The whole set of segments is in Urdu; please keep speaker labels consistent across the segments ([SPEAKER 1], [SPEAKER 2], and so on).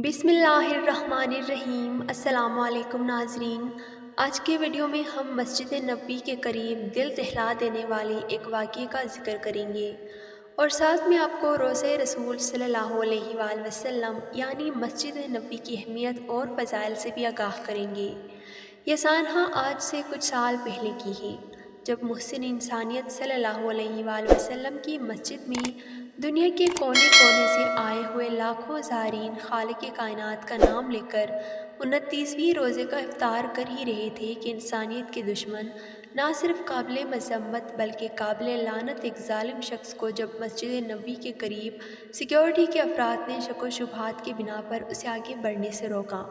[SPEAKER 1] بسم اللہ الرحمن الرحیم۔ السلام علیکم ناظرین، آج کے ویڈیو میں ہم مسجد نبوی کے قریب دل دہلا دینے والے ایک واقعے کا ذکر کریں گے اور ساتھ میں آپ کو روضہ رسول صلی اللہ علیہ وآلہ وسلم یعنی مسجد نبوی کی اہمیت اور فضائل سے بھی آگاہ کریں گے۔ یہ سانحہ آج سے کچھ سال پہلے کی ہے جب محسن انسانیت صلی اللہ علیہ وآلہ وسلم کی مسجد میں دنیا کے کونے کونے سے آئے ہوئے لاکھوں زائرین خالق کائنات کا نام لے کر 29ویں روزے کا افطار کر ہی رہے تھے کہ انسانیت کے دشمن نہ صرف قابل مذمت بلکہ قابل لعنت ایک ظالم شخص کو جب مسجد نبوی کے قریب سیکیورٹی کے افراد نے شک و شبہات کی بنا پر اسے آگے بڑھنے سے روکا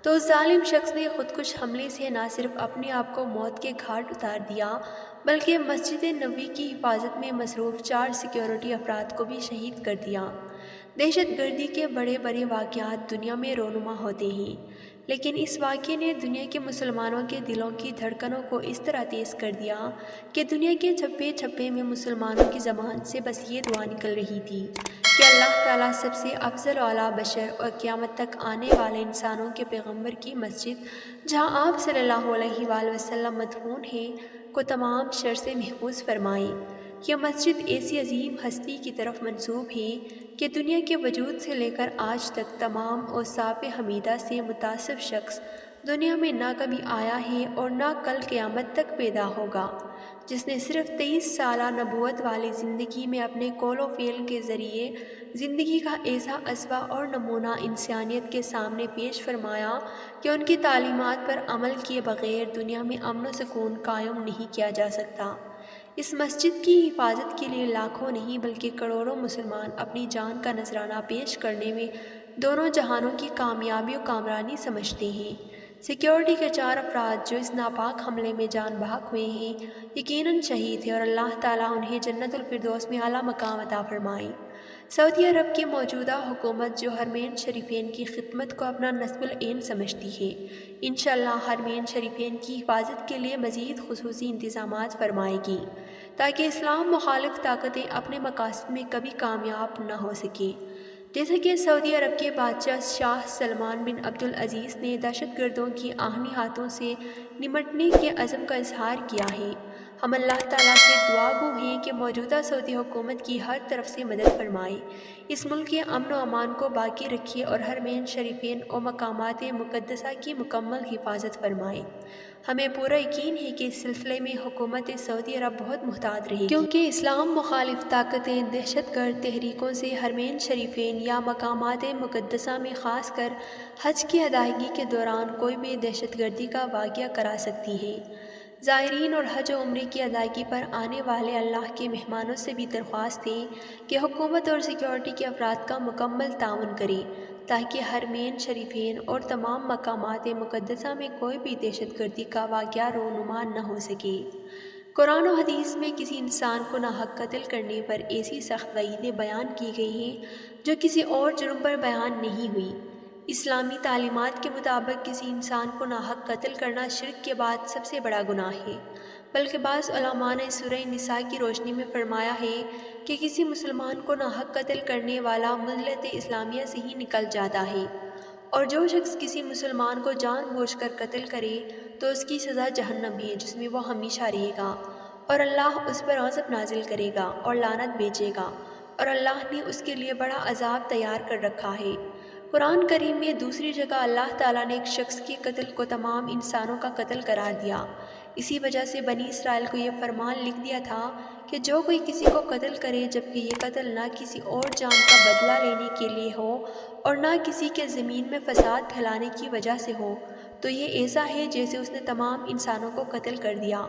[SPEAKER 1] تو اس ظالم شخص نے خودکش حملے سے نہ صرف اپنے آپ کو موت کے گھاٹ اتار دیا بلکہ مسجد نبوی کی حفاظت میں مصروف 4 سیکیورٹی افراد کو بھی شہید کر دیا۔ دہشت گردی کے بڑے بڑے واقعات دنیا میں رونما ہوتے ہیں، لیکن اس واقعے نے دنیا کے مسلمانوں کے دلوں کی دھڑکنوں کو اس طرح تیز کر دیا کہ دنیا کے چھپے چھپے میں مسلمانوں کی زبان سے بس یہ دعا نکل رہی تھی کہ اللہ تعالیٰ سب سے افضل اعلیٰ بشر اور قیامت تک آنے والے انسانوں کے پیغمبر کی مسجد جہاں آپ صلی اللہ علیہ وآلہ وسلم مدفون ہیں کو تمام شر سے محفوظ فرمائے۔ یہ مسجد ایسی عظیم ہستی کی طرف منسوب ہے کہ دنیا کے وجود سے لے کر آج تک تمام اوصاف حمیدہ سے متصف شخص دنیا میں نہ کبھی آیا ہے اور نہ کل قیامت تک پیدا ہوگا، جس نے صرف 23 سالہ نبوت والی زندگی میں اپنے قول و فعل کے ذریعے زندگی کا ایسا اسوہ اور نمونہ انسانیت کے سامنے پیش فرمایا کہ ان کی تعلیمات پر عمل کیے بغیر دنیا میں امن و سکون قائم نہیں کیا جا سکتا۔ اس مسجد کی حفاظت کے لیے لاکھوں نہیں بلکہ کروڑوں مسلمان اپنی جان کا نذرانہ پیش کرنے میں دونوں جہانوں کی کامیابی و کامرانی سمجھتے ہیں۔ سیکیورٹی کے 4 افراد جو اس ناپاک حملے میں جان بحق ہوئے ہیں یقیناً شہید ہیں اور اللہ تعالیٰ انہیں جنت الفردوس میں اعلیٰ مقام عطا فرمائے۔ سعودی عرب کی موجودہ حکومت جو حرمین شریفین کی خدمت کو اپنا نصب العین سمجھتی ہے، انشاءاللہ حرمین شریفین کی حفاظت کے لیے مزید خصوصی انتظامات فرمائے گی تاکہ اسلام مخالف طاقتیں اپنے مقاصد میں کبھی کامیاب نہ ہو سکیں۔ جیسا کہ سعودی عرب کے بادشاہ شاہ سلمان بن عبدالعزیز نے دہشت گردوں کی آہنی ہاتھوں سے نمٹنے کے عزم کا اظہار کیا ہے، ہم اللہ تعالیٰ سے دعا گو ہیں کہ موجودہ سعودی حکومت کی ہر طرف سے مدد فرمائے، اس ملک کے امن و امان کو باقی رکھیے اور حرمین شریفین اور مقامات مقدسہ کی مکمل حفاظت فرمائے۔ ہمیں پورا یقین ہے کہ اس سلسلے میں حکومت سعودی عرب بہت محتاط رہے گی، کیونکہ اسلام مخالف طاقتیں دہشت گرد تحریکوں سے حرمین شریفین یا مقامات مقدسہ میں خاص کر حج کی ادائیگی کے دوران کوئی بھی دہشت گردی کا واقعہ کرا سکتی ہیں۔ زائرین اور حج و عمرے کی ادائیگی پر آنے والے اللہ کے مہمانوں سے بھی درخواست ہے کہ حکومت اور سیکیورٹی کے افراد کا مکمل تعاون کریں تاکہ حرمین شریفین اور تمام مقامات مقدسہ میں کوئی بھی دہشت گردی کا واقعہ رونما نہ ہو سکے۔ قرآن و حدیث میں کسی انسان کو ناحق قتل کرنے پر ایسی سخت وعیدیں بیان کی گئی ہیں جو کسی اور جرم پر بیان نہیں ہوئی۔ اسلامی تعلیمات کے مطابق کسی انسان کو ناحق قتل کرنا شرک کے بعد سب سے بڑا گناہ ہے، بلکہ بعض علماء نے سورہ نساء کی روشنی میں فرمایا ہے کہ کسی مسلمان کو ناحق قتل کرنے والا ملت اسلامیہ سے ہی نکل جاتا ہے، اور جو شخص کسی مسلمان کو جان بوجھ کر قتل کرے تو اس کی سزا جہنم ہے جس میں وہ ہمیشہ رہے گا، اور اللہ اس پر غضب نازل کرے گا اور لعنت بھیجے گا، اور اللہ نے اس کے لیے بڑا عذاب تیار کر رکھا ہے۔ قرآن کریم میں دوسری جگہ اللہ تعالیٰ نے ایک شخص کے قتل کو تمام انسانوں کا قتل قرار دیا۔ اسی وجہ سے بنی اسرائیل کو یہ فرمان لکھ دیا تھا کہ جو کوئی کسی کو قتل کرے جبکہ یہ قتل نہ کسی اور جان کا بدلہ لینے کے لیے ہو اور نہ کسی کے زمین میں فساد پھیلانے کی وجہ سے ہو تو یہ ایسا ہے جیسے اس نے تمام انسانوں کو قتل کر دیا،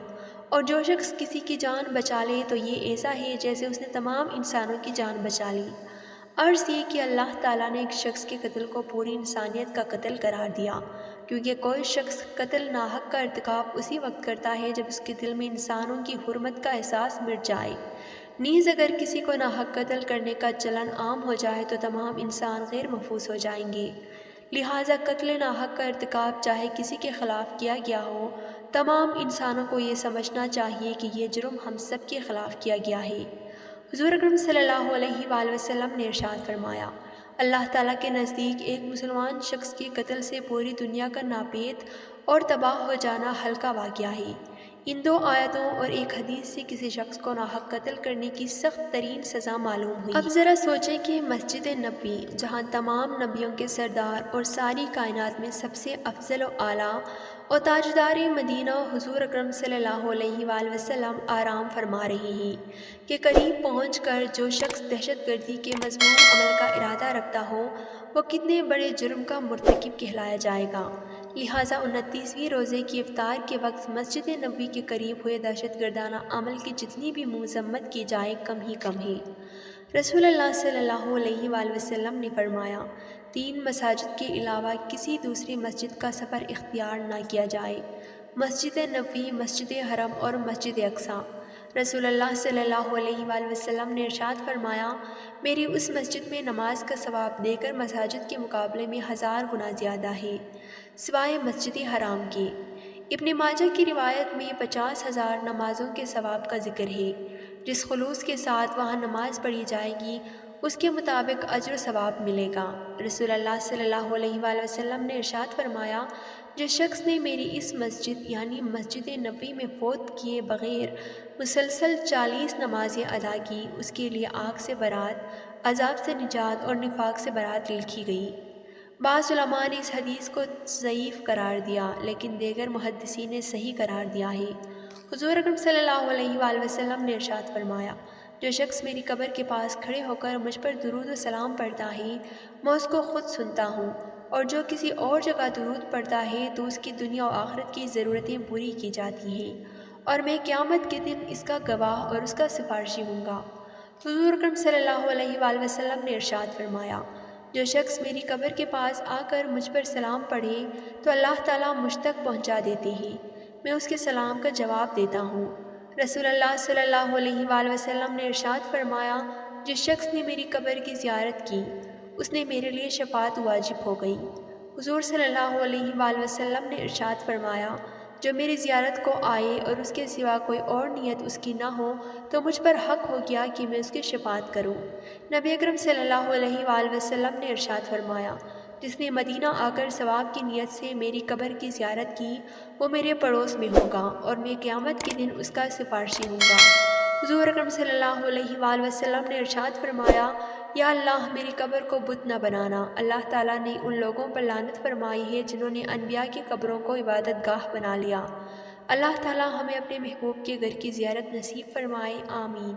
[SPEAKER 1] اور جو شخص کسی کی جان بچا لے تو یہ ایسا ہے جیسے اس نے تمام انسانوں کی جان بچا لی۔ عرض یہ کہ اللہ تعالیٰ نے ایک شخص کے قتل کو پوری انسانیت کا قتل قرار دیا، کیونکہ کوئی شخص قتل ناحق کا ارتکاب اسی وقت کرتا ہے جب اس کے دل میں انسانوں کی حرمت کا احساس مٹ جائے۔ نیز اگر کسی کو ناحق قتل کرنے کا چلن عام ہو جائے تو تمام انسان غیر محفوظ ہو جائیں گے، لہٰذا قتل ناحق کا ارتکاب چاہے کسی کے خلاف کیا گیا ہو، تمام انسانوں کو یہ سمجھنا چاہیے کہ یہ جرم ہم سب کے خلاف کیا گیا ہے۔ حضور اکرم صلی اللہ علیہ وآلہ وسلم نے ارشاد فرمایا، اللہ تعالیٰ کے نزدیک ایک مسلمان شخص کے قتل سے پوری دنیا کا ناپید اور تباہ ہو جانا ہلکا واقعہ ہے۔ ان دو آیتوں اور ایک حدیث سے کسی شخص کو ناحق قتل کرنے کی سخت ترین سزا معلوم ہوئی۔ اب ذرا سوچیں کہ مسجد نبوی، جہاں تمام نبیوں کے سردار اور ساری کائنات میں سب سے افضل و اعلیٰ اور تاجدار مدینہ حضور اکرم صلی اللہ علیہ وآلہ وسلم آرام فرما رہے ہیں، کہ قریب پہنچ کر جو شخص دہشت گردی کے مذموم عمل کا ارادہ رکھتا ہو وہ کتنے بڑے جرم کا مرتکب کہلایا جائے گا۔ لہٰذا 29ویں روزے کی افطار کے وقت مسجد نبوی کے قریب ہوئے دہشت گردانہ عمل کی جتنی بھی مذمت کی جائے کم ہی کم ہے۔ رسول اللہ صلی اللہ علیہ وآلہ وسلم نے فرمایا، 3 مساجد کے علاوہ کسی دوسری مسجد کا سفر اختیار نہ کیا جائے: مسجد نبوی، مسجد حرم اور مسجد اقصیٰ۔ رسول اللہ صلی اللہ علیہ وآلہ وسلم نے ارشاد فرمایا، میری اس مسجد میں نماز کا ثواب دیگر مساجد کے مقابلے میں 1000 گنا زیادہ ہے، سوائے مسجد حرام کے۔ ابن ماجہ کی روایت میں 50,000 نمازوں کے ثواب کا ذکر ہے۔ جس خلوص کے ساتھ وہاں نماز پڑھی جائے گی اس کے مطابق اجر و ثواب ملے گا۔ رسول اللہ صلی اللہ علیہ وآلہ وسلم نے ارشاد فرمایا، جس شخص نے میری اس مسجد یعنی مسجد نبوی میں فوت کیے بغیر مسلسل 40 نمازیں ادا کی، اس کے لیے آگ سے برات، عذاب سے نجات اور نفاق سے برات لکھی گئی۔ بعض علماء نے اس حدیث کو ضعیف قرار دیا، لیکن دیگر محدثین نے صحیح قرار دیا ہے۔ حضور اکرم صلی اللہ علیہ وآلہ وسلم نے ارشاد فرمایا، جو شخص میری قبر کے پاس کھڑے ہو کر مجھ پر درود و سلام پڑھتا ہے میں اس کو خود سنتا ہوں، اور جو کسی اور جگہ درود پڑھتا ہے تو اس کی دنیا و آخرت کی ضرورتیں پوری کی جاتی ہیں، اور میں قیامت کے دن اس کا گواہ اور اس کا سفارشی ہوں گا۔ حضور اکرم صلی اللہ علیہ وآلہ وسلم نے ارشاد فرمایا، جو شخص میری قبر کے پاس آ کر مجھ پر سلام پڑھے تو اللہ تعالیٰ مجھ تک پہنچا دیتے ہیں، میں اس کے سلام کا جواب دیتا ہوں۔ رسول اللہ صلی اللہ علیہ وآلہ وسلم نے ارشاد فرمایا، جس شخص نے میری قبر کی زیارت کی اس نے میرے لیے شفاعت واجب ہو گئی۔ حضور صلی اللہ علیہ وآلہ وسلم نے ارشاد فرمایا، جو میری زیارت کو آئے اور اس کے سوا کوئی اور نیت اس کی نہ ہو تو مجھ پر حق ہو گیا کہ میں اس کی شفاعت کروں۔ نبی اکرم صلی اللہ علیہ وآلہ وسلم نے ارشاد فرمایا، جس نے مدینہ آ کر ثواب کی نیت سے میری قبر کی زیارت کی وہ میرے پڑوس میں ہوگا اور میں قیامت کے دن اس کا سفارشی ہوں گا۔ حضور اکرم صلی اللہ علیہ وآلہ وسلم نے ارشاد فرمایا، یا اللہ میری قبر کو بت نہ بنانا۔ اللہ تعالیٰ نے ان لوگوں پر لعنت فرمائی ہے جنہوں نے انبیاء کی قبروں کو عبادت گاہ بنا لیا۔ اللہ تعالیٰ ہمیں اپنے محبوب کے گھر کی زیارت نصیب فرمائے، آمین۔